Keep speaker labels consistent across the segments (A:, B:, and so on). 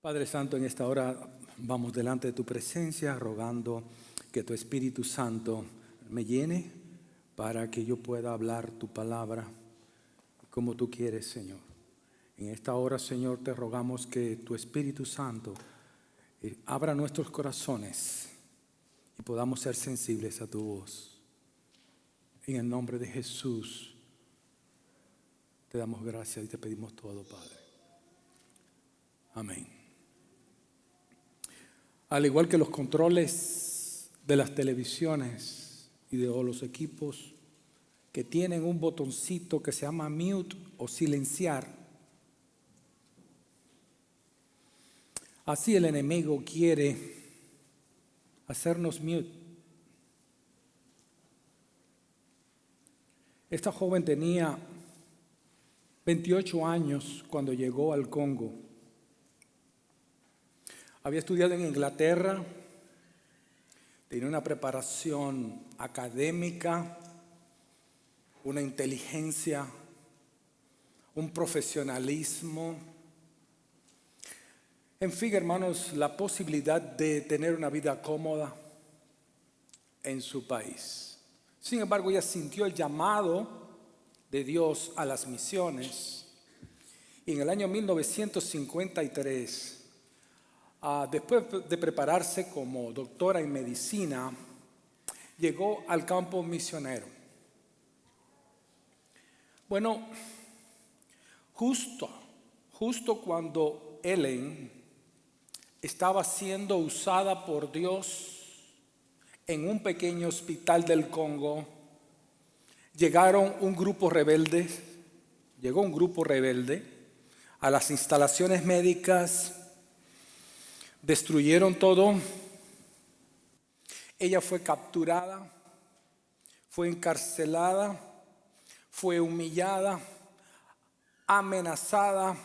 A: Padre Santo, en esta hora vamos delante de tu presencia rogando que tu Espíritu Santo me llene para que yo pueda hablar tu palabra como tú quieres, Señor. En esta hora, Señor, te rogamos que tu Espíritu Santo abra nuestros corazones y podamos ser sensibles a tu voz. En el nombre de Jesús te damos gracias y te pedimos todo, Padre. Amén. Al igual que los controles de las televisiones y de los equipos que tienen un botoncito que se llama mute o silenciar, así el enemigo quiere hacernos mute. Esta joven tenía 28 años cuando llegó al Congo. Había estudiado en Inglaterra, tenía una preparación académica, una inteligencia, un profesionalismo. En fin, hermanos, la posibilidad de tener una vida cómoda en su país. Sin embargo, ella sintió el llamado de Dios a las misiones. Y en el año 1953, después de prepararse como doctora en medicina, llegó al campo misionero. Bueno, justo cuando Ellen estaba siendo usada por Dios en un pequeño hospital del Congo, llegó un grupo rebelde a las instalaciones médicas. Destruyeron todo. Ella fue capturada, fue encarcelada, fue humillada, amenazada,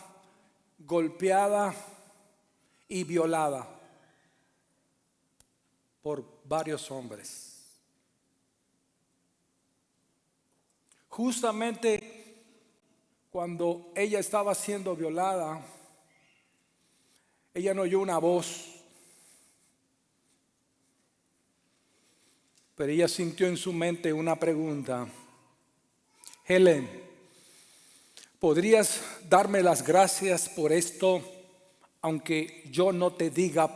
A: golpeada y violada por varios hombres. Justamente cuando ella estaba siendo violada, ella no oyó una voz, pero ella sintió en su mente una pregunta. Helen, ¿podrías darme las gracias por esto, aunque yo no te diga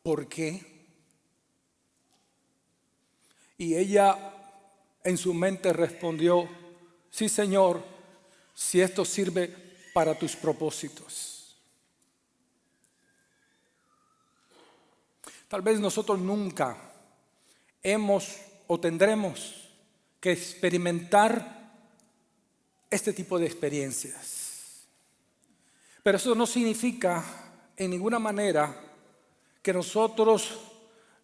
A: por qué? Y ella en su mente respondió, sí, Señor, si esto sirve para tus propósitos. Tal vez nosotros nunca hemos o tendremos que experimentar este tipo de experiencias. Pero eso no significa en ninguna manera que nosotros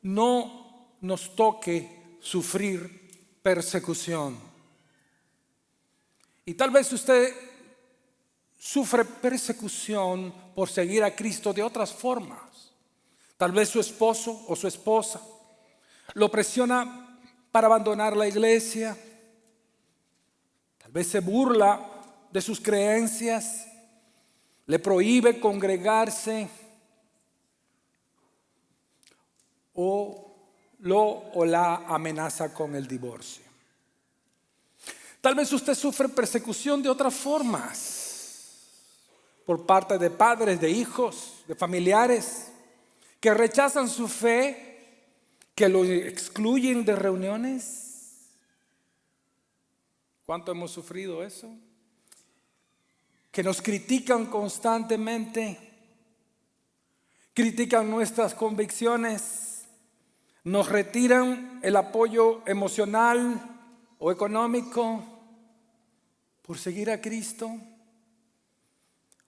A: no nos toque sufrir persecución. Y tal vez usted sufre persecución por seguir a Cristo de otras formas. Tal vez su esposo o su esposa lo presiona para abandonar la iglesia. Tal vez se burla de sus creencias, le prohíbe congregarse o la amenaza con el divorcio. Tal vez usted sufre persecución de otras formas, por parte de padres, de hijos, de familiares que rechazan su fe, que lo excluyen de reuniones. ¿Cuánto hemos sufrido eso? Que nos critican constantemente, critican nuestras convicciones, nos retiran el apoyo emocional o económico por seguir a Cristo.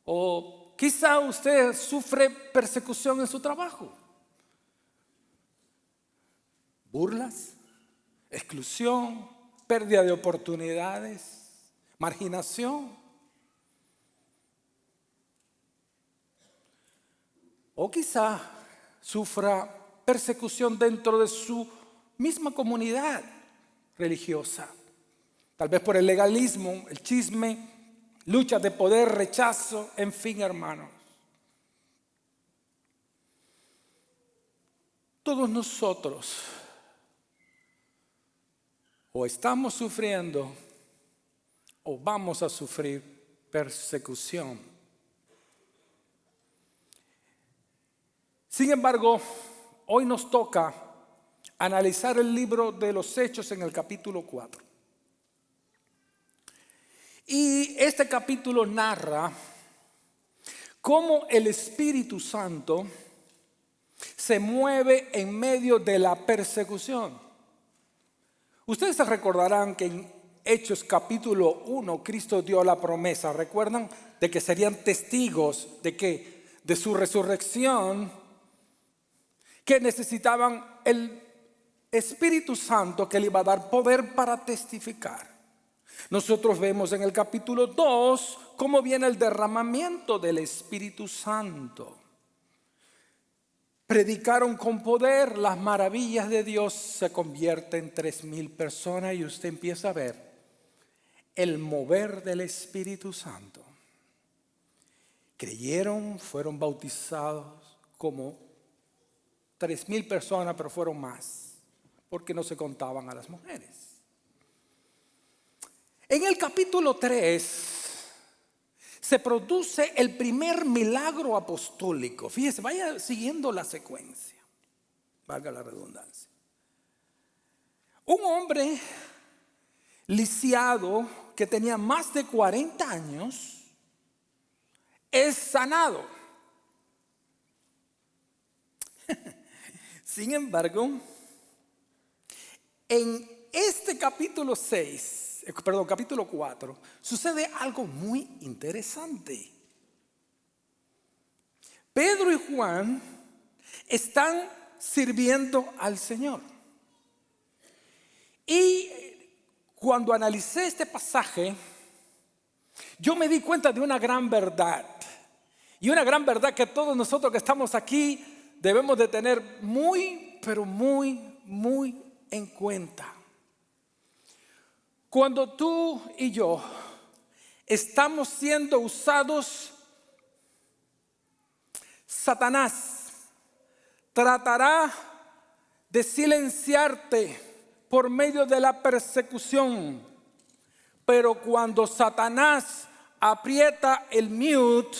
A: O quizá usted sufre persecución en su trabajo. Burlas, exclusión, pérdida de oportunidades, marginación. O quizá sufra persecución dentro de su misma comunidad religiosa. Tal vez por el legalismo, el chisme, lucha de poder, rechazo, en fin, hermanos. Todos nosotros o estamos sufriendo o vamos a sufrir persecución. Sin embargo, hoy nos toca analizar el libro de los Hechos en el capítulo 4. Y este capítulo narra cómo el Espíritu Santo se mueve en medio de la persecución. Ustedes se recordarán que en Hechos capítulo 1 Cristo dio la promesa, ¿recuerdan? De que serían testigos de que de su resurrección, que necesitaban el Espíritu Santo que le iba a dar poder para testificar. Nosotros vemos en el capítulo 2 cómo viene el derramamiento del Espíritu Santo. Predicaron con poder, las maravillas de Dios se convierten en 3,000 personas y usted empieza a ver el mover del Espíritu Santo. Creyeron, fueron bautizados como 3,000 personas, pero fueron más, porque no se contaban a las mujeres. En el capítulo 3 se produce el primer milagro apostólico. Fíjese, vaya siguiendo la secuencia, valga la redundancia. Un hombre lisiado que tenía más de 40 años es sanado. Sin embargo, en este capítulo 4, sucede algo muy interesante. Pedro y Juan están sirviendo al Señor. Y cuando analicé este pasaje, yo me di cuenta de una gran verdad. Y una gran verdad que todos nosotros que estamos aquí debemos de tener muy, pero muy en cuenta. Cuando tú y yo estamos siendo usados, Satanás tratará de silenciarte por medio de la persecución. Pero cuando Satanás aprieta el mute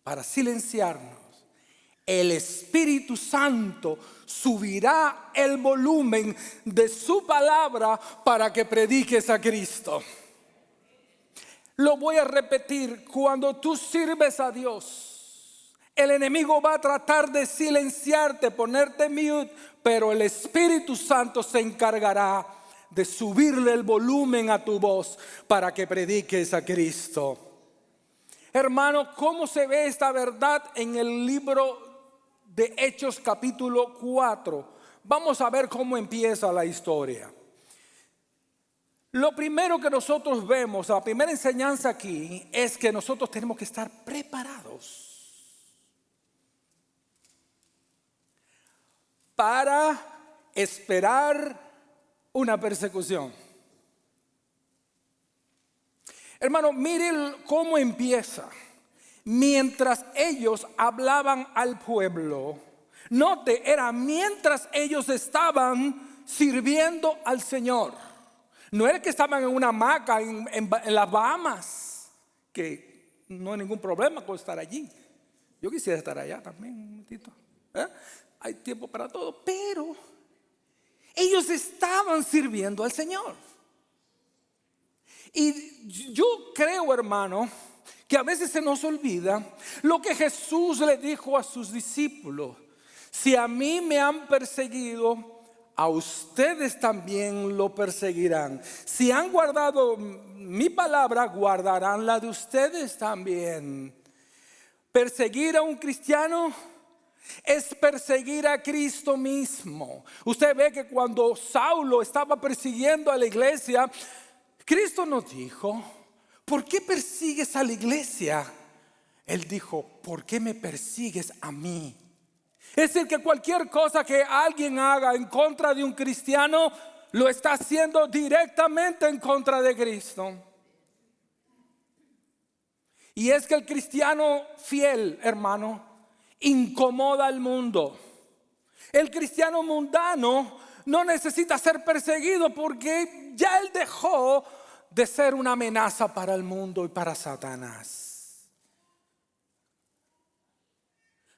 A: para silenciarnos, el Espíritu Santo subirá el volumen de su palabra para que prediques a Cristo. Lo voy a repetir: cuando tú sirves a Dios, el enemigo va a tratar de silenciarte, ponerte mute, pero el Espíritu Santo se encargará de subirle el volumen a tu voz para que prediques a Cristo. Hermano, ¿cómo se ve esta verdad en el libro de Hechos capítulo 4? Vamos a ver cómo empieza la historia. Lo primero que nosotros vemos, la primera enseñanza aquí, es que nosotros tenemos que estar preparados para esperar una persecución. Hermano, miren cómo empieza. Mientras ellos hablaban al pueblo, note, era mientras ellos estaban sirviendo al Señor. No era que estaban en una hamaca en las Bahamas, que no hay ningún problema con estar allí. Yo quisiera estar allá también un momentito. Hay tiempo para todo, pero ellos estaban sirviendo al Señor. Y yo creo, hermano, que a veces se nos olvida lo que Jesús le dijo a sus discípulos: si a mí me han perseguido, a ustedes también lo perseguirán. Si han guardado mi palabra, guardarán la de ustedes también. Perseguir a un cristiano es perseguir a Cristo mismo. Usted ve que cuando Saulo estaba persiguiendo a la iglesia, Cristo nos dijo: ¿por qué persigues a la iglesia? Él dijo: ¿por qué me persigues a mí? Es decir, que cualquier cosa que alguien haga en contra de un cristiano, lo está haciendo directamente en contra de Cristo. Y es que el cristiano fiel, hermano, incomoda al mundo. El cristiano mundano no necesita ser perseguido porque ya él dejó de ser una amenaza para el mundo y para Satanás.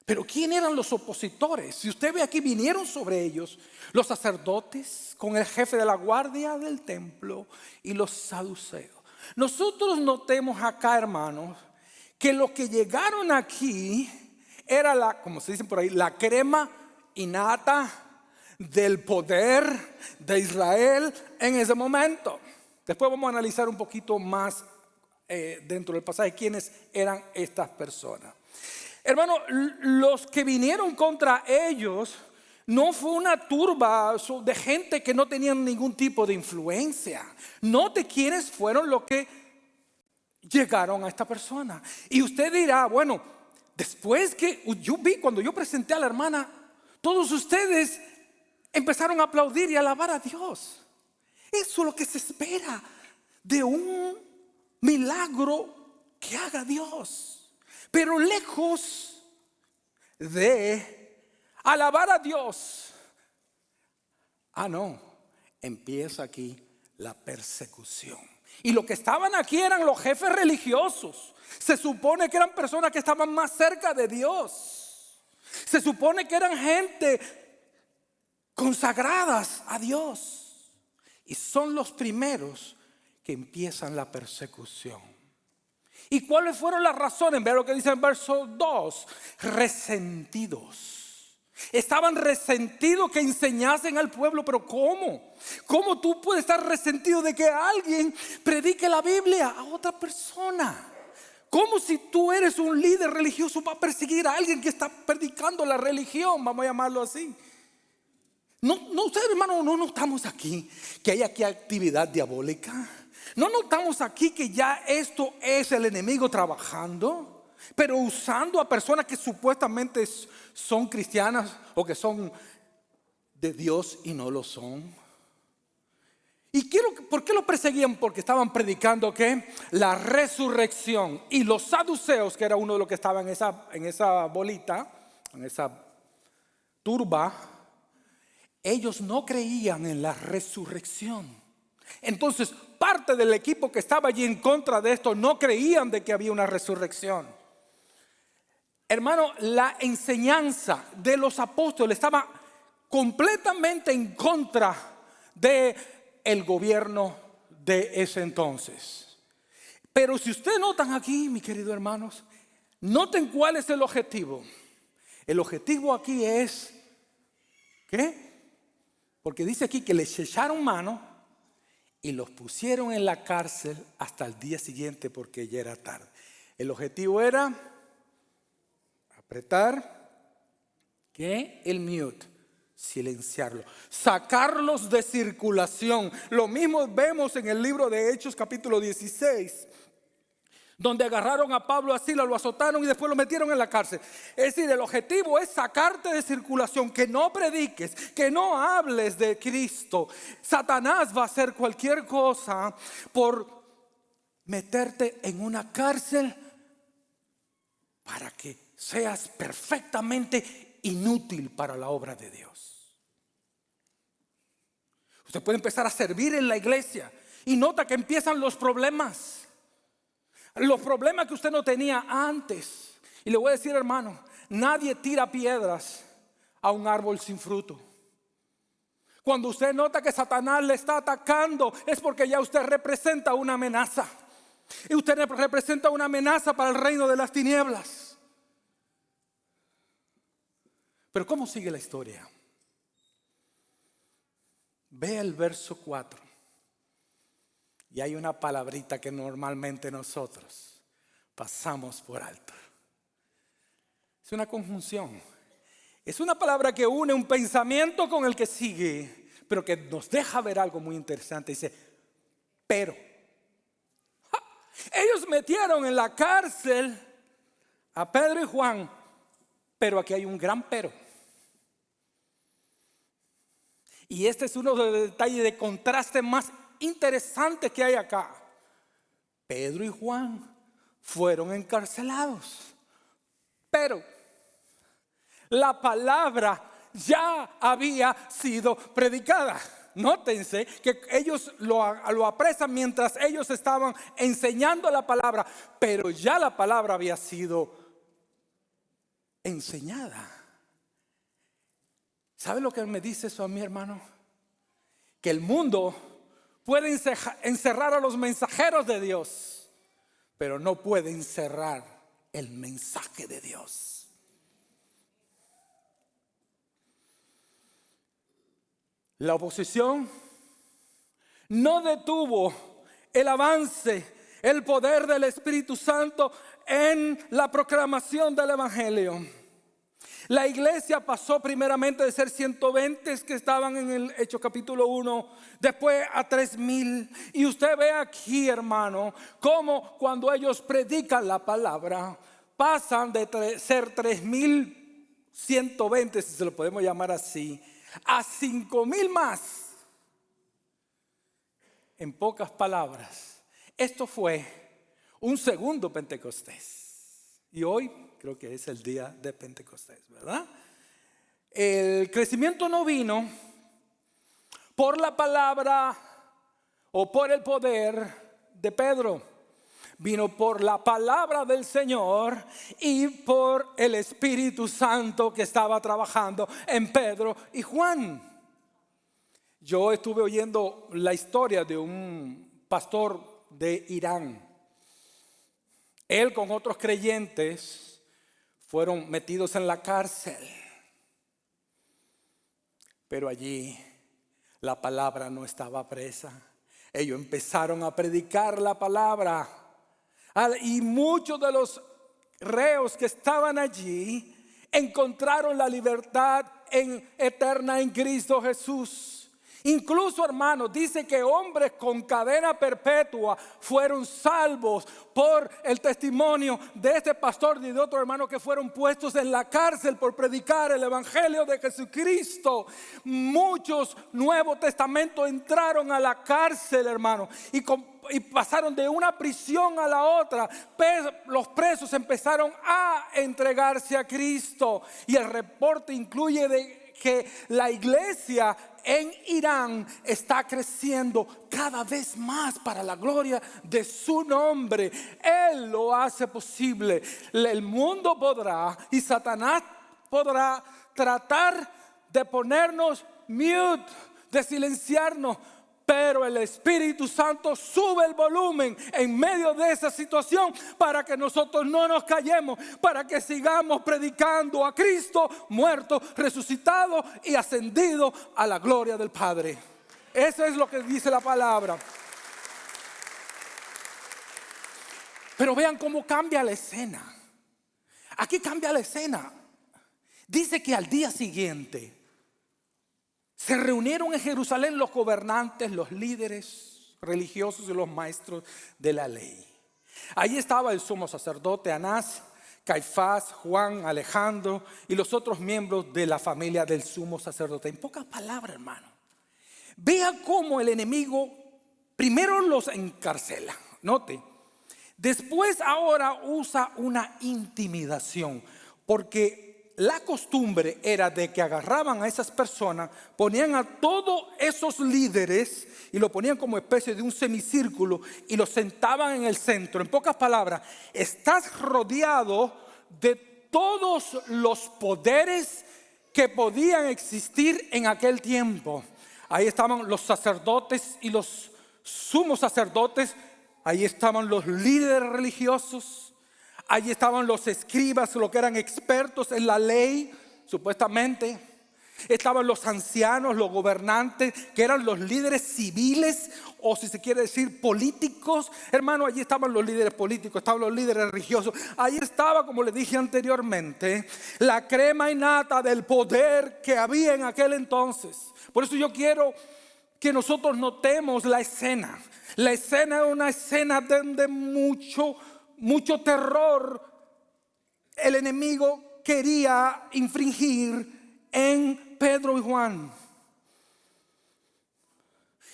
A: Pero ¿quién eran los opositores? Si usted ve aquí, vinieron sobre ellos los sacerdotes con el jefe de la guardia del templo y los saduceos. Nosotros notemos acá, hermanos, que los que llegaron aquí era como se dice por ahí, la crema innata del poder de Israel en ese momento. Después vamos a analizar un poquito más dentro del pasaje quiénes eran estas personas. Hermano, los que vinieron contra ellos no fue una turba de gente que no tenían ningún tipo de influencia. Note quiénes fueron los que llegaron a esta persona. Y usted dirá, bueno, después que yo vi, cuando yo presenté a la hermana, todos ustedes empezaron a aplaudir y a alabar a Dios. Eso es lo que se espera de un milagro que haga Dios. Pero lejos de alabar a Dios, no, empieza aquí la persecución. Y los que estaban aquí eran los jefes religiosos. Se supone que eran personas que estaban más cerca de Dios. Se supone que eran gente consagradas a Dios. Y son los primeros que empiezan la persecución. ¿Y cuáles fueron las razones? Vean lo que dice en verso 2. Resentidos. Estaban resentidos que enseñasen al pueblo. Pero ¿cómo? ¿Cómo tú puedes estar resentido de que alguien predique la Biblia a otra persona? ¿Cómo si tú eres un líder religioso va a perseguir a alguien que está predicando la religión? Vamos a llamarlo así. No, ustedes, hermano, no notamos aquí que hay aquí actividad diabólica. No notamos aquí que ya esto es el enemigo trabajando, pero usando a personas que supuestamente son cristianas o que son de Dios y no lo son. ¿Y por qué lo perseguían? Porque estaban predicando ¿qué? La resurrección. Y los saduceos, que era uno de los que estaba en esa bolita, en esa turba, ellos no creían en la resurrección. Entonces parte del equipo que estaba allí en contra de esto no creían de que había una resurrección. Hermano, la enseñanza de los apóstoles estaba completamente en contra de el gobierno de ese entonces. Pero si ustedes notan aquí, mis queridos hermanos, noten cuál es el objetivo. El objetivo aquí es ¿qué? Porque dice aquí que les echaron mano y los pusieron en la cárcel hasta el día siguiente porque ya era tarde. El objetivo era apretar ¿qué? El mute, silenciarlo, sacarlos de circulación. Lo mismo vemos en el libro de Hechos capítulo 16, donde agarraron a Pablo así, lo azotaron y después lo metieron en la cárcel. Es decir, el objetivo es sacarte de circulación, que no prediques, que no hables de Cristo. Satanás va a hacer cualquier cosa por meterte en una cárcel para que seas perfectamente inútil para la obra de Dios. Usted puede empezar a servir en la iglesia y nota que empiezan los problemas. Los problemas que usted no tenía antes. Y le voy a decir, hermano, nadie tira piedras a un árbol sin fruto. Cuando usted nota que Satanás le está atacando, es porque ya usted representa una amenaza. Y usted representa una amenaza para el reino de las tinieblas. Pero ¿cómo sigue la historia? Ve el verso 4. Y hay una palabrita que normalmente nosotros pasamos por alto. Es una conjunción. Es una palabra que une un pensamiento con el que sigue, pero que nos deja ver algo muy interesante. Dice, pero. Ellos metieron en la cárcel a Pedro y Juan, pero aquí hay un gran pero. Y este es uno de los detalles de contraste más interesante que hay acá. Pedro y Juan fueron encarcelados, pero La palabra ya había sido predicada. Nótense que ellos lo apresan mientras ellos estaban enseñando la palabra, pero ya la palabra había sido enseñada. ¿Sabe lo que me dice eso a mí, hermano? Que el mundo puede encerrar a los mensajeros de Dios, pero no puede encerrar el mensaje de Dios. La oposición no detuvo el avance, el poder del Espíritu Santo en la proclamación del Evangelio. La iglesia pasó primeramente de ser 120 que estaban en el Hechos capítulo 1, después a 3,000. Y usted ve aquí, hermano, cómo cuando ellos predican la palabra, pasan de ser 3,120, si se lo podemos llamar así, a 5,000 más. En pocas palabras, esto fue un segundo Pentecostés. Y hoy creo que es el día de Pentecostés, ¿verdad? El crecimiento no vino por la palabra o por el poder de Pedro. Vino por la palabra del Señor y por el Espíritu Santo que estaba trabajando en Pedro y Juan. Yo estuve oyendo la historia de un pastor de Irán. Él con otros creyentes fueron metidos en la cárcel. Pero allí la palabra no estaba presa. Ellos empezaron a predicar la palabra. Y muchos de los reos que estaban allí encontraron la libertad eterna en Cristo Jesús. Incluso, hermanos, dice que hombres con cadena perpetua fueron salvos por el testimonio de este pastor y de otro hermano que fueron puestos en la cárcel por predicar el evangelio de Jesucristo. Muchos Nuevos Testamentos entraron a la cárcel, hermano, y pasaron de una prisión a la otra. Los presos empezaron a entregarse a Cristo. Y el reporte incluye de que la iglesia en Irán está creciendo cada vez más para la gloria de su nombre. Él lo hace posible. El mundo podrá y Satanás podrá tratar de ponernos mute, de silenciarnos, pero el Espíritu Santo sube el volumen en medio de esa situación para que nosotros no nos callemos, para que sigamos predicando a Cristo muerto, resucitado y ascendido a la gloria del Padre. Eso es lo que dice la palabra. Pero vean cómo cambia la escena. Aquí cambia la escena. Dice que al día siguiente se reunieron en Jerusalén los gobernantes, los líderes religiosos y los maestros de la ley. Allí estaba el sumo sacerdote Anás, Caifás, Juan, Alejandro y los otros miembros de la familia del sumo sacerdote. En pocas palabras, hermano, vea cómo el enemigo primero los encarcela. Note, después ahora usa una intimidación, porque la costumbre era de que agarraban a esas personas, ponían a todos esos líderes y lo ponían como especie de un semicírculo y los sentaban en el centro. En pocas palabras, estás rodeado de todos los poderes que podían existir en aquel tiempo. Ahí estaban los sacerdotes y los sumos sacerdotes, ahí estaban los líderes religiosos. Allí estaban los escribas, los que eran expertos en la ley, supuestamente. Estaban los ancianos, los gobernantes, que eran los líderes civiles, o si se quiere decir políticos. Hermano, allí estaban los líderes políticos, estaban los líderes religiosos. Allí estaba, como le dije anteriormente, la crema innata del poder que había en aquel entonces. Por eso yo quiero que nosotros notemos la escena. La escena es una escena de mucho terror el enemigo quería infringir en Pedro y Juan.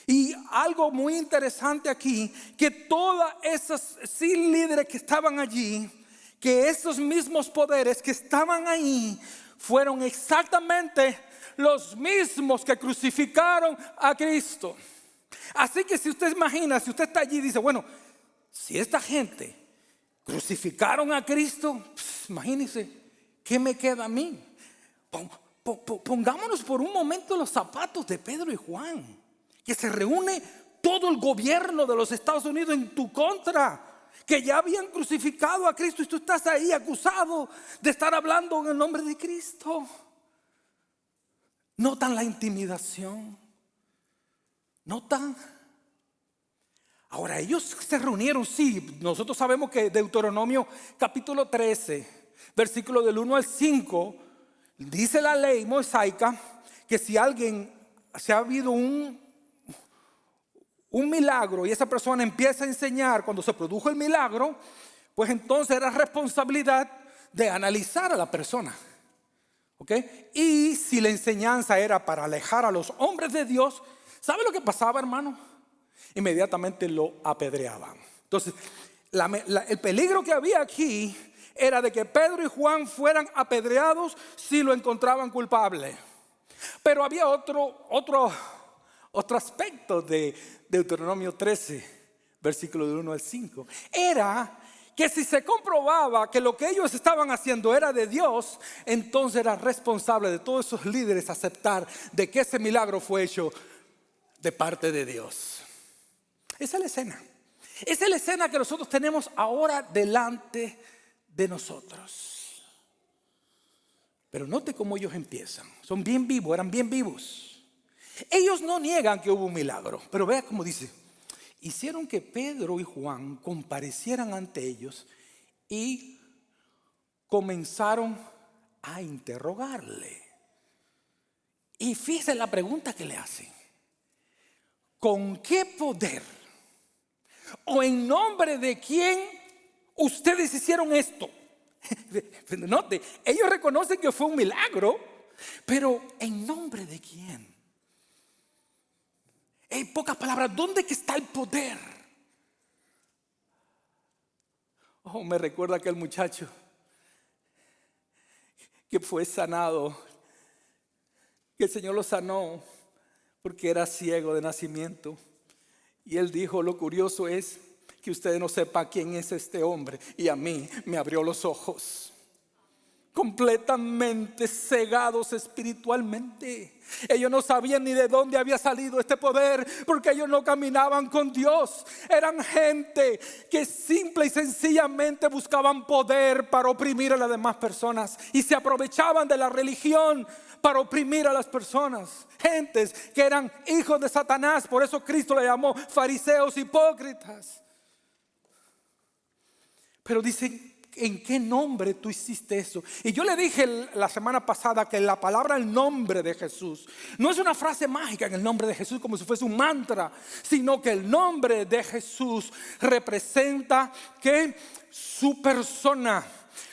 A: Y algo muy interesante aquí, que todas esas líderes que estaban allí, que esos mismos poderes que estaban ahí, fueron exactamente los mismos que crucificaron a Cristo. Así que si usted imagina, si usted está allí y dice, bueno, si esta gente crucificaron a Cristo, pues, imagínese, ¿qué me queda a mí? Pongámonos por un momento en los zapatos de Pedro y Juan, que se reúne todo el gobierno de los Estados Unidos en tu contra, que ya habían crucificado a Cristo y tú estás ahí acusado de estar hablando en el nombre de Cristo. ¿Notan la intimidación? ¿Notan? Ahora ellos se reunieron, sí, nosotros sabemos que Deuteronomio capítulo 13, versículo del 1 al 5, dice la ley mosaica que si alguien, si ha habido un milagro y esa persona empieza a enseñar cuando se produjo el milagro, pues entonces era responsabilidad de analizar a la persona. ¿Okay? Y si la enseñanza era para alejar a los hombres de Dios, ¿sabe lo que pasaba, hermano? Inmediatamente lo apedreaban. Entonces, el peligro que había aquí era de que Pedro y Juan fueran apedreados si lo encontraban culpable. Pero había otro aspecto de Deuteronomio 13, versículo del 1 al 5. Era que si se comprobaba que lo que ellos estaban haciendo era de Dios, entonces era responsable de todos esos líderes aceptar de que ese milagro fue hecho de parte de Dios. Esa es la escena. Esa es la escena que nosotros tenemos ahora delante de nosotros. Pero note cómo ellos empiezan. Son bien vivos, eran bien vivos. Ellos no niegan que hubo un milagro, pero vea cómo dice: hicieron que Pedro y Juan comparecieran ante ellos y comenzaron a interrogarle. Y fíjense la pregunta que le hacen: ¿con qué poder o en nombre de quién ustedes hicieron esto? Note, ellos reconocen que fue un milagro, pero ¿en nombre de quién? En pocas palabras, ¿dónde que está el poder? Oh, me recuerda aquel muchacho que fue sanado, que el Señor lo sanó porque era ciego de nacimiento. Y él dijo: lo curioso es que ustedes no sepan quién es este hombre, y a mí me abrió los ojos. Completamente cegados espiritualmente. Ellos no sabían ni de dónde había salido este poder, porque ellos no caminaban con Dios. Eran gente que simple y sencillamente buscaban poder para oprimir a las demás personas, y se aprovechaban de la religión para oprimir a las personas. Gentes que eran hijos de Satanás. Por eso Cristo le llamó fariseos hipócritas. Pero dicen: ¿en qué nombre tú hiciste eso? Y yo le dije la semana pasada que la palabra el nombre de Jesús no es una frase mágica, en el nombre de Jesús, como si fuese un mantra, sino que el nombre de Jesús representa que su persona,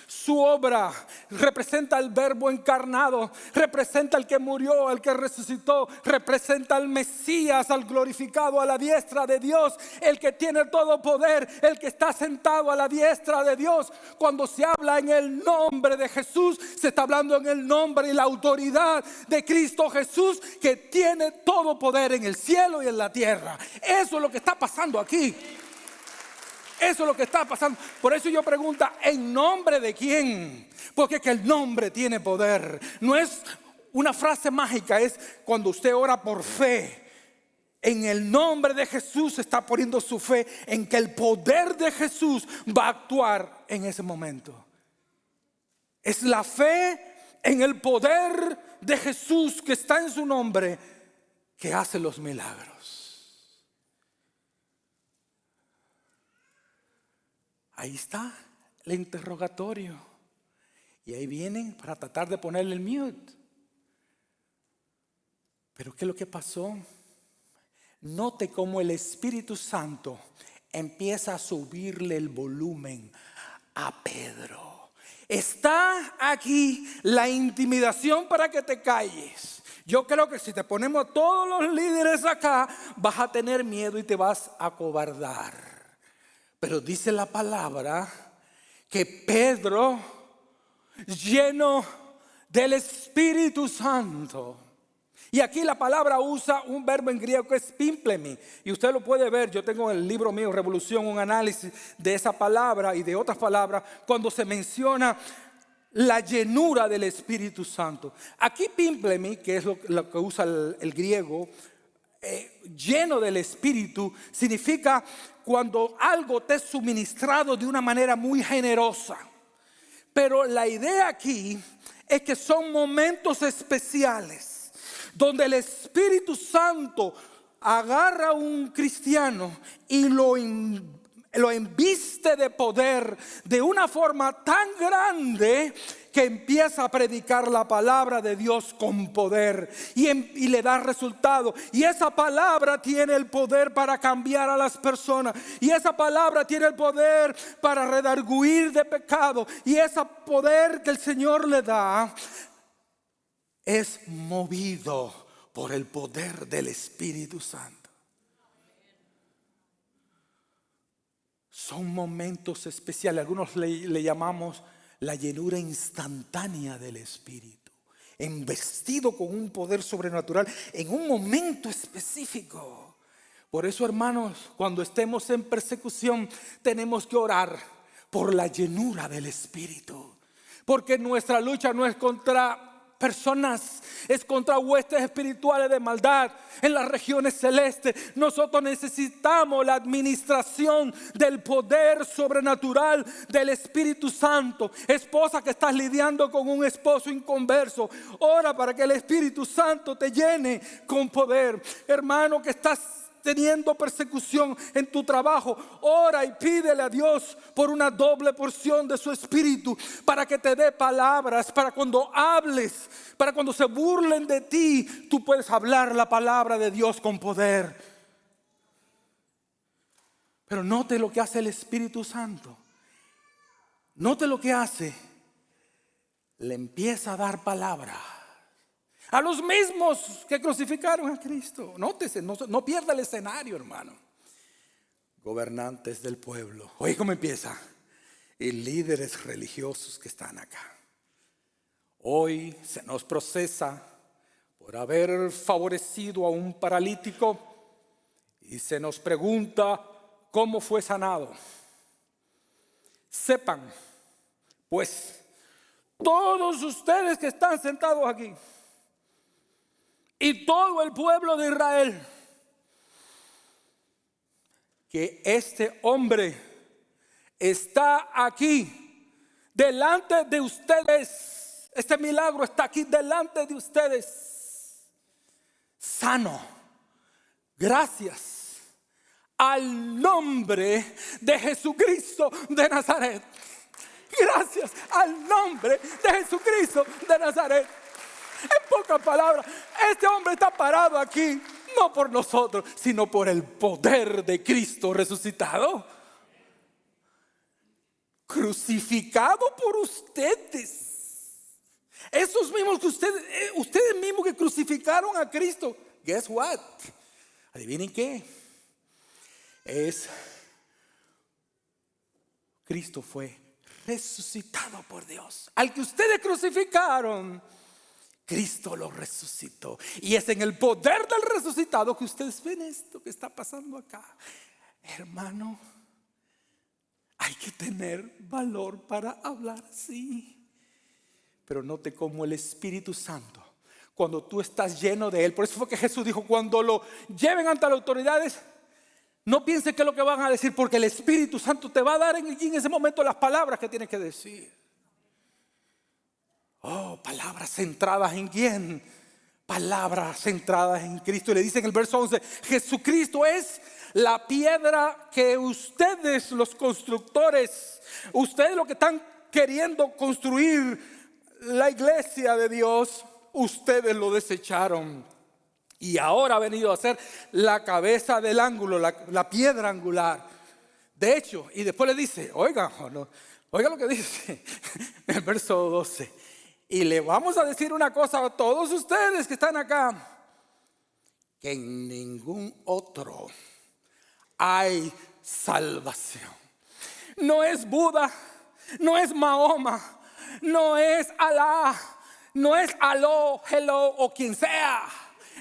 A: su obra, representa el verbo encarnado, representa al que murió, al que resucitó, representa al Mesías, al glorificado a la diestra de Dios, el que tiene todo poder, el que está sentado a la diestra de Dios. Cuando se habla en el nombre de Jesús, se está hablando en el nombre y la autoridad de Cristo Jesús, que tiene todo poder en el cielo y en la tierra. Eso es lo que está pasando aquí. Eso es lo que está pasando. Por eso yo pregunto: ¿en nombre de quién? Porque es que el nombre tiene poder. No es una frase mágica, es cuando usted ora por fe. En el nombre de Jesús está poniendo su fe en que el poder de Jesús va a actuar en ese momento. Es la fe en el poder de Jesús que está en su nombre que hace los milagros. Ahí está el interrogatorio. Y ahí vienen para tratar de ponerle el mute. Pero ¿qué es lo que pasó? Note cómo el Espíritu Santo empieza a subirle el volumen a Pedro. Está aquí la intimidación para que te calles. Yo creo que si te ponemos todos los líderes acá, vas a tener miedo y te vas a acobardar. Pero dice la palabra que Pedro, lleno del Espíritu Santo. Y aquí la palabra usa un verbo en griego que es pimplemi. Y usted lo puede ver, yo tengo en el libro mío, Revolución, un análisis de esa palabra y de otras palabras cuando se menciona la llenura del Espíritu Santo. Aquí pimplemi, que es lo que usa el griego, lleno del Espíritu, significa cuando algo te es suministrado de una manera muy generosa. Pero la idea aquí es que son momentos especiales donde el Espíritu Santo agarra a un cristiano y lo embiste de poder de una forma tan grande que empieza a predicar la palabra de Dios con poder y le da resultado. Y esa palabra tiene el poder para cambiar a las personas. Y esa palabra tiene el poder para redarguir de pecado. Y ese poder que el Señor le da es movido por el poder del Espíritu Santo. Son momentos especiales. Algunos le llamamos la llenura instantánea del Espíritu, embestido con un poder sobrenatural en un momento específico. Por eso, hermanos, cuando estemos en persecución, tenemos que orar por la llenura del Espíritu, porque nuestra lucha no es contra personas, es contra huestes espirituales de maldad en las regiones celestes. Nosotros necesitamos la administración del poder sobrenatural del Espíritu Santo. Esposa que estás lidiando con un esposo inconverso, ora para que el Espíritu Santo te llene con poder. Hermano que estás teniendo persecución en tu trabajo, ora y pídele a Dios por una doble porción de su Espíritu, para que te dé palabras, para cuando hables, para cuando se burlen de ti, tú puedes hablar la palabra de Dios con poder. Pero note lo que hace el Espíritu Santo. Note lo que hace. Le empieza a dar palabra a los mismos que crucificaron a Cristo. Nótese, no pierda el escenario, hermano. Gobernantes del pueblo. Oye, ¿cómo empieza? Y líderes religiosos que están acá. Hoy se nos procesa por haber favorecido a un paralítico y se nos pregunta cómo fue sanado. Sepan, pues, todos ustedes que están sentados aquí y todo el pueblo de Israel, que este hombre está aquí delante de ustedes. Este milagro está aquí delante de ustedes, sano, gracias al nombre de Jesucristo de Nazaret. Gracias al nombre de Jesucristo de Nazaret. En pocas palabras, este hombre está parado aquí no por nosotros, sino por el poder de Cristo resucitado, crucificado por ustedes. Esos mismos que ustedes mismos que crucificaron a Cristo. Guess what? Adivinen qué. Cristo fue resucitado por Dios. Al que ustedes crucificaron, Cristo lo resucitó. Y es en el poder del resucitado que ustedes ven esto que está pasando acá. Hermano, hay que tener valor para hablar así. Pero note cómo el Espíritu Santo, cuando tú estás lleno de Él, por eso fue que Jesús dijo, cuando lo lleven ante las autoridades, no pienses que es lo que van a decir, porque el Espíritu Santo te va a dar en ese momento las palabras que tienes que decir. Oh, palabras centradas en quién? Palabras centradas en Cristo. Y le dice en el verso 11, Jesucristo es la piedra que ustedes, los constructores, ustedes los que están queriendo construir la iglesia de Dios, ustedes lo desecharon. Y ahora ha venido a ser la cabeza del ángulo, la piedra angular. De hecho, y después le dice, oiga lo que dice en el verso 12. Y le vamos a decir una cosa a todos ustedes que están acá, que en ningún otro hay salvación. No es Buda, no es Mahoma, no es Alá, No es aló, hello o quien sea.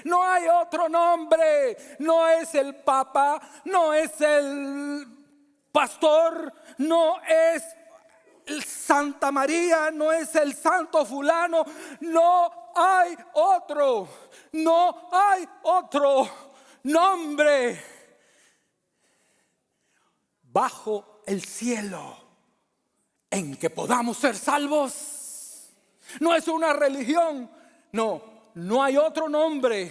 A: No hay otro nombre. No es el Papa, no es el pastor, no es el Santa María, no es el santo fulano. No hay otro. No hay otro nombre bajo el cielo en que podamos ser salvos. No es una religión. No hay otro nombre.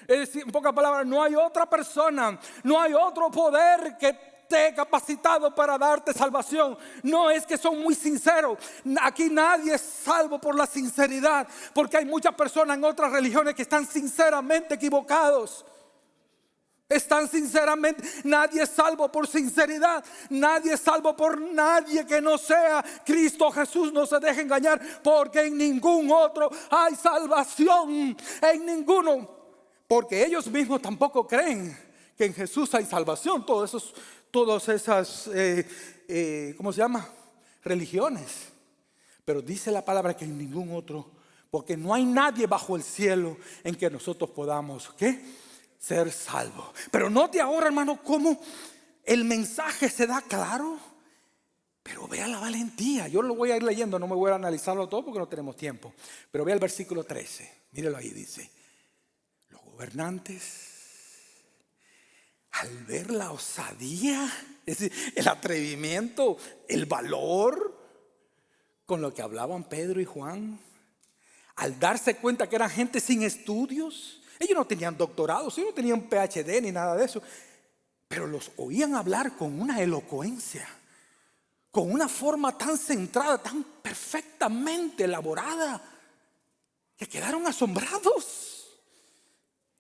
A: Es decir, en pocas palabras, no hay otra persona, no hay otro poder que esté capacitado para darte salvación. No es que son muy sinceros. Aquí nadie es salvo por la sinceridad, porque hay muchas personas en otras religiones que están sinceramente equivocados. Están sinceramente, nadie es salvo por sinceridad, nadie es salvo por nadie que no sea Cristo Jesús. No se deje engañar, porque en ningún otro hay salvación, en ninguno, porque ellos mismos tampoco creen que en Jesús hay salvación. Todas esas ¿cómo se llama? Religiones. Pero dice la palabra que en ningún otro, porque no hay nadie bajo el cielo en que nosotros podamos, ¿qué? Ser salvo. Pero note ahora, hermano, cómo el mensaje se da claro. Pero vea la valentía. Yo lo voy a ir leyendo, no me voy a analizarlo todo porque no tenemos tiempo. Pero vea el versículo 13. Mírelo ahí, dice: los gobernantes, al ver la osadía, es decir, el atrevimiento, el valor con lo que hablaban Pedro y Juan, al darse cuenta que eran gente sin estudios. Ellos no tenían doctorados, ellos no tenían PhD ni nada de eso, pero los oían hablar con una elocuencia, con una forma tan centrada, tan perfectamente elaborada, que quedaron asombrados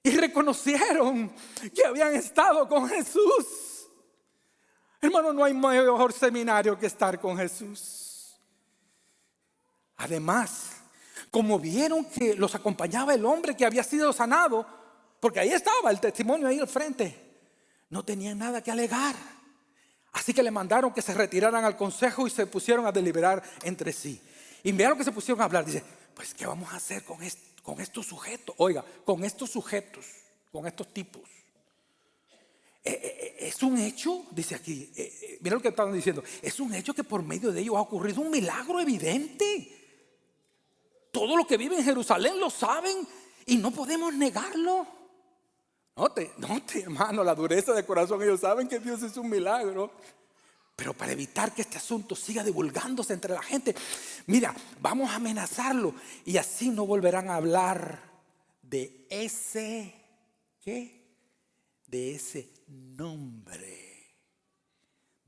A: y reconocieron que habían estado con Jesús. Hermano, no hay mejor seminario que estar con Jesús. Además, como vieron que los acompañaba el hombre que había sido sanado, porque ahí estaba el testimonio ahí al frente, no tenían nada que alegar. Así que le mandaron que se retiraran al consejo y se pusieron a deliberar entre sí. Y vieron que se pusieron a hablar. Dice: pues ¿qué vamos a hacer con estos sujetos? Oiga, con estos sujetos, con estos tipos. Es un hecho, dice aquí, mira lo que estaban diciendo, es un hecho que por medio de ellos ha ocurrido un milagro evidente. Todo lo que vive en Jerusalén lo saben y no podemos negarlo. Note, hermano, la dureza de corazón. Ellos saben que Dios es un milagro. Pero para evitar que este asunto siga divulgándose entre la gente, mira, vamos a amenazarlo. Y así no volverán a hablar de ese, ¿qué? De ese nombre.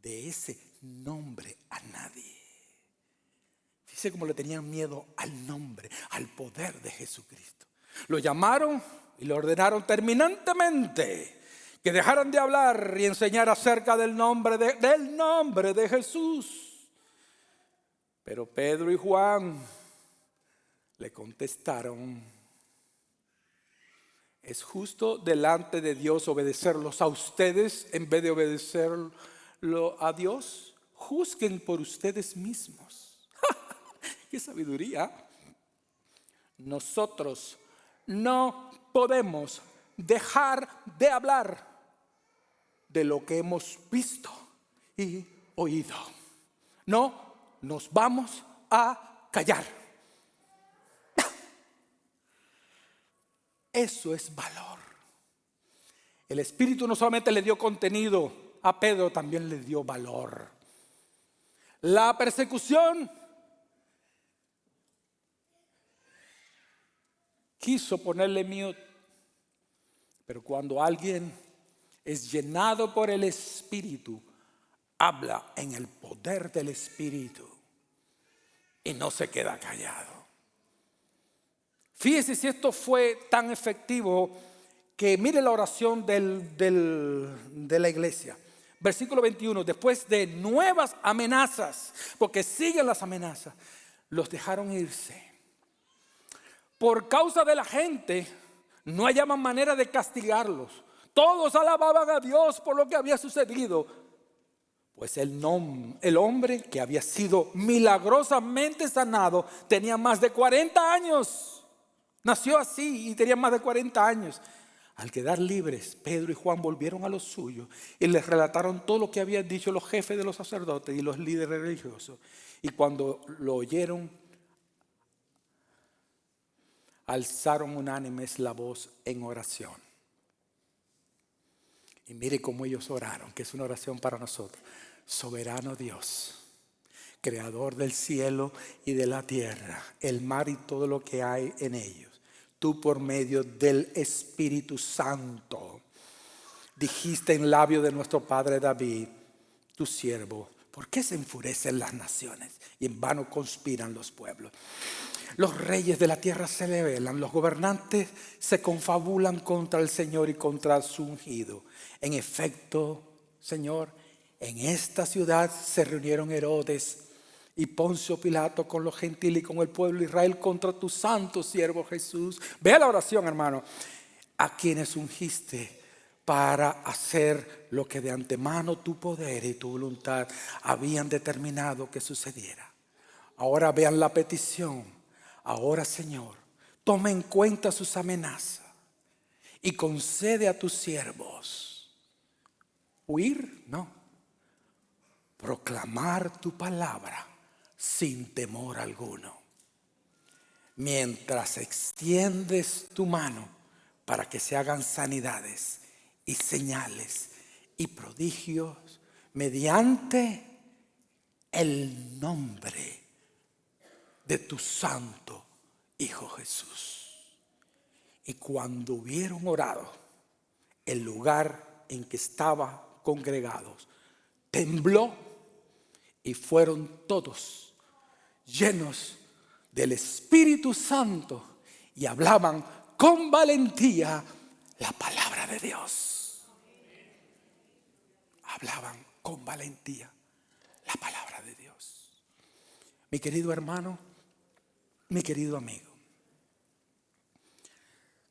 A: De ese nombre a nadie. Fíjese cómo le tenían miedo al nombre, al poder de Jesucristo. Lo llamaron y le ordenaron terminantemente que dejaran de hablar y enseñar acerca del nombre de Jesús. Pero Pedro y Juan le contestaron: es justo delante de Dios obedecerlos a ustedes en vez de obedecerlo a Dios. Juzguen por ustedes mismos. ¡Qué sabiduría! Nosotros no podemos dejar de hablar de lo que hemos visto y oído. No nos vamos a callar. Eso es valor. El Espíritu no solamente le dio contenido a Pedro, también le dio valor. La persecución quiso ponerle mute, pero cuando alguien es llenado por el Espíritu, habla en el poder del Espíritu y no se queda callado. Fíjese si esto fue tan efectivo que mire la oración de la iglesia. Versículo 21, después de nuevas amenazas, porque siguen las amenazas, los dejaron irse. Por causa de la gente, no hallaban manera de castigarlos. Todos alababan a Dios por lo que había sucedido. Pues el hombre que había sido milagrosamente sanado tenía más de 40 años. Nació así y tenía más de 40 años. Al quedar libres, Pedro y Juan volvieron a los suyos y les relataron todo lo que habían dicho los jefes de los sacerdotes y los líderes religiosos. Y cuando lo oyeron, alzaron unánimes la voz en oración. Y mire cómo ellos oraron, que es una oración para nosotros. Soberano Dios, creador del cielo y de la tierra, el mar y todo lo que hay en ellos. Tú por medio del Espíritu Santo dijiste en labio de nuestro padre David, tu siervo, ¿por qué se enfurecen las naciones y en vano conspiran los pueblos? Los reyes de la tierra se rebelan, los gobernantes se confabulan contra el Señor y contra su ungido. En efecto, Señor, en esta ciudad se reunieron Herodes y Poncio Pilato con los gentiles y con el pueblo de Israel contra tu santo siervo Jesús. Vea la oración, hermano. A quienes ungiste para hacer lo que de antemano tu poder y tu voluntad habían determinado que sucediera. Ahora vean la petición. Ahora, Señor, toma en cuenta sus amenazas y concede a tus siervos huir, no, proclamar tu palabra sin temor alguno, mientras extiendes tu mano para que se hagan sanidades y señales y prodigios mediante el nombre de tu santo Hijo Jesús. Y cuando hubieron orado, el lugar en que estaban congregados tembló y fueron todos llenos del Espíritu Santo y hablaban con valentía la palabra de Dios. Hablaban con valentía la palabra de Dios. Mi querido hermano, mi querido amigo,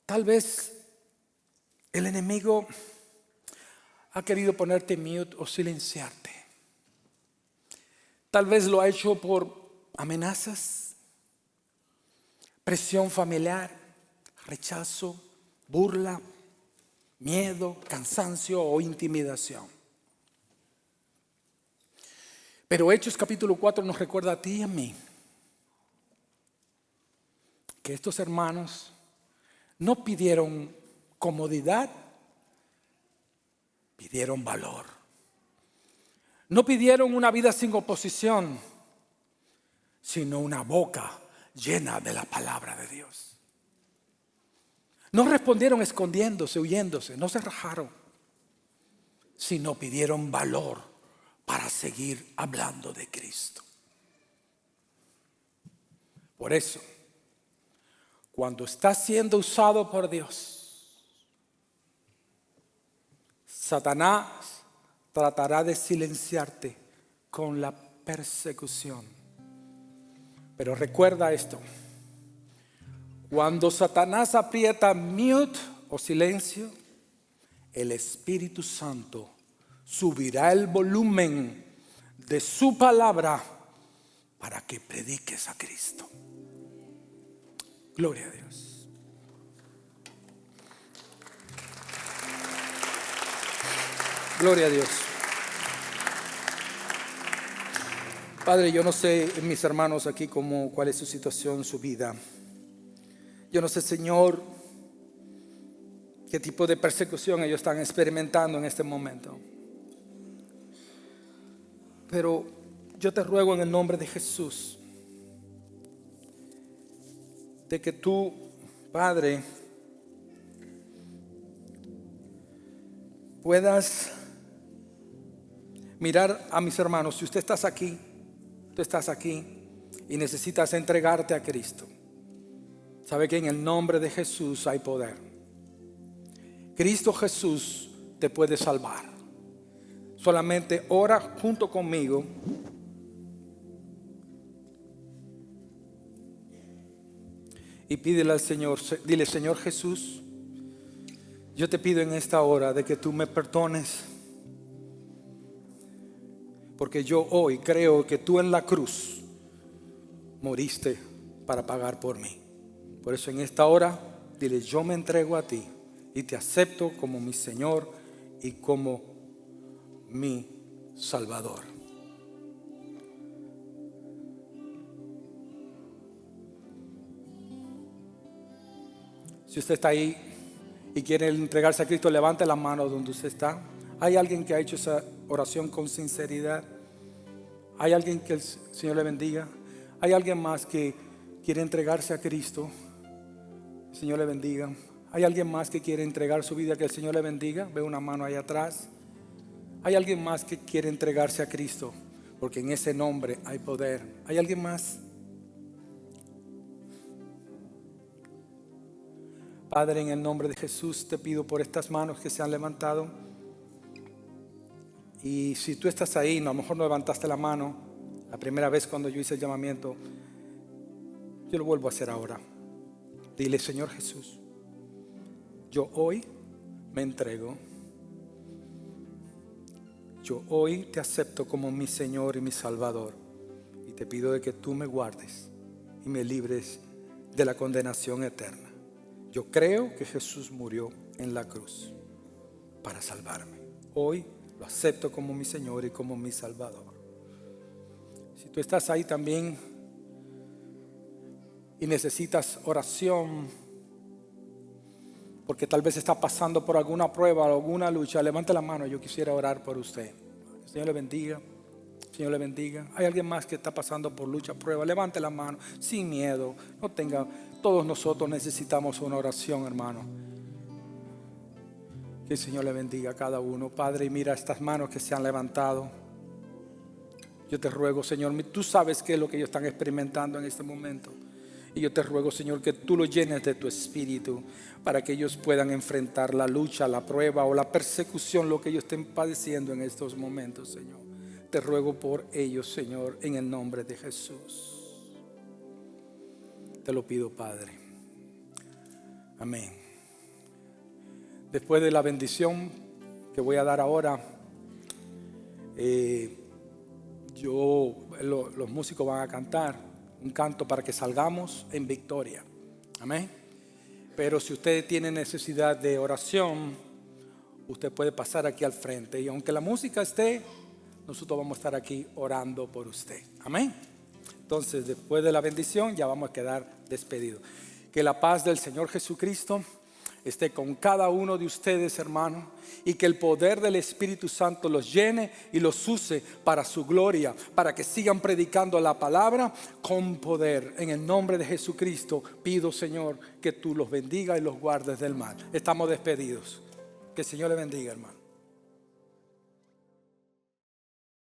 A: tal vez el enemigo ha querido ponerte mute o silenciarte. Tal vez lo ha hecho por amenazas, presión familiar, rechazo, burla, miedo, cansancio o intimidación. Pero Hechos capítulo 4 nos recuerda a ti y a mí que estos hermanos no pidieron comodidad, pidieron valor. No pidieron una vida sin oposición, sino una boca llena de la palabra de Dios. No respondieron escondiéndose, huyéndose, no se rajaron, sino pidieron valor para seguir hablando de Cristo. Por eso, cuando estás siendo usado por Dios, Satanás tratará de silenciarte con la persecución. Pero recuerda esto: cuando Satanás aprieta mute o silencio, el Espíritu Santo subirá el volumen de su palabra para que prediques a Cristo. Gloria a Dios. Gloria a Dios. Padre, yo no sé, mis hermanos aquí, cuál es su situación, su vida. Yo no sé, Señor, qué tipo de persecución ellos están experimentando en este momento. Pero yo te ruego en el nombre de Jesús, de que tú, Padre, puedas mirar a mis hermanos. Si usted estás aquí, tú estás aquí y necesitas entregarte a Cristo, sabe que en el nombre de Jesús hay poder. Cristo Jesús te puede salvar. Solamente ora junto conmigo. Y pídele al Señor, dile: Señor Jesús, yo te pido en esta hora de que tú me perdones, porque yo hoy creo que tú en la cruz moriste para pagar por mí. Por eso en esta hora, dile, yo me entrego a ti y te acepto como mi Señor y como mi Salvador. Si usted está ahí y quiere entregarse a Cristo, levante la mano donde usted está. ¿Hay alguien que ha hecho esa oración con sinceridad? ¿Hay alguien que el Señor le bendiga? ¿Hay alguien más que quiere entregarse a Cristo? El Señor le bendiga. ¿Hay alguien más que quiere entregar su vida? Que el Señor le bendiga. Veo una mano ahí atrás. ¿Hay alguien más que quiere entregarse a Cristo? Porque en ese nombre hay poder. ¿Hay alguien más? Padre, en el nombre de Jesús te pido por estas manos que se han levantado. Y si tú estás ahí, a lo mejor no levantaste la mano la primera vez cuando yo hice el llamamiento, yo lo vuelvo a hacer ahora. Dile, Señor Jesús, yo hoy me entrego. Yo hoy te acepto como mi Señor y mi Salvador. Y te pido de que tú me guardes y me libres de la condenación eterna. Yo creo que Jesús murió en la cruz para salvarme. Hoy lo acepto como mi Señor y como mi Salvador. Si tú estás ahí también y necesitas oración, porque tal vez está pasando por alguna prueba o alguna lucha, levante la mano, yo quisiera orar por usted. El Señor le bendiga. Señor le bendiga. ¿Hay alguien más que está pasando por lucha, prueba? Levante la mano, sin miedo. No tenga, todos nosotros necesitamos una oración, hermano. Que el Señor le bendiga a cada uno. Padre, mira estas manos que se han levantado. Yo te ruego, Señor, tú sabes qué es lo que ellos están experimentando en este momento. Y yo te ruego, Señor, que tú lo llenes de tu espíritu para que ellos puedan enfrentar la lucha, la prueba o la persecución, lo que ellos estén padeciendo en estos momentos, Señor. Te ruego por ellos, Señor, en el nombre de Jesús. Te lo pido, Padre. Amén. Después de la bendición que voy a dar ahora, los músicos van a cantar un canto para que salgamos en victoria. Amén. Pero si usted tiene necesidad de oración, usted puede pasar aquí al frente. Y aunque la música esté, nosotros vamos a estar aquí orando por usted. Amén. Entonces, después de la bendición, ya vamos a quedar despedidos. Que la paz del Señor Jesucristo esté con cada uno de ustedes, hermanos, y que el poder del Espíritu Santo los llene y los use para su gloria, para que sigan predicando la palabra con poder. En el nombre de Jesucristo pido, Señor, que tú los bendiga y los guardes del mal. Estamos despedidos. Que el Señor le bendiga, hermano.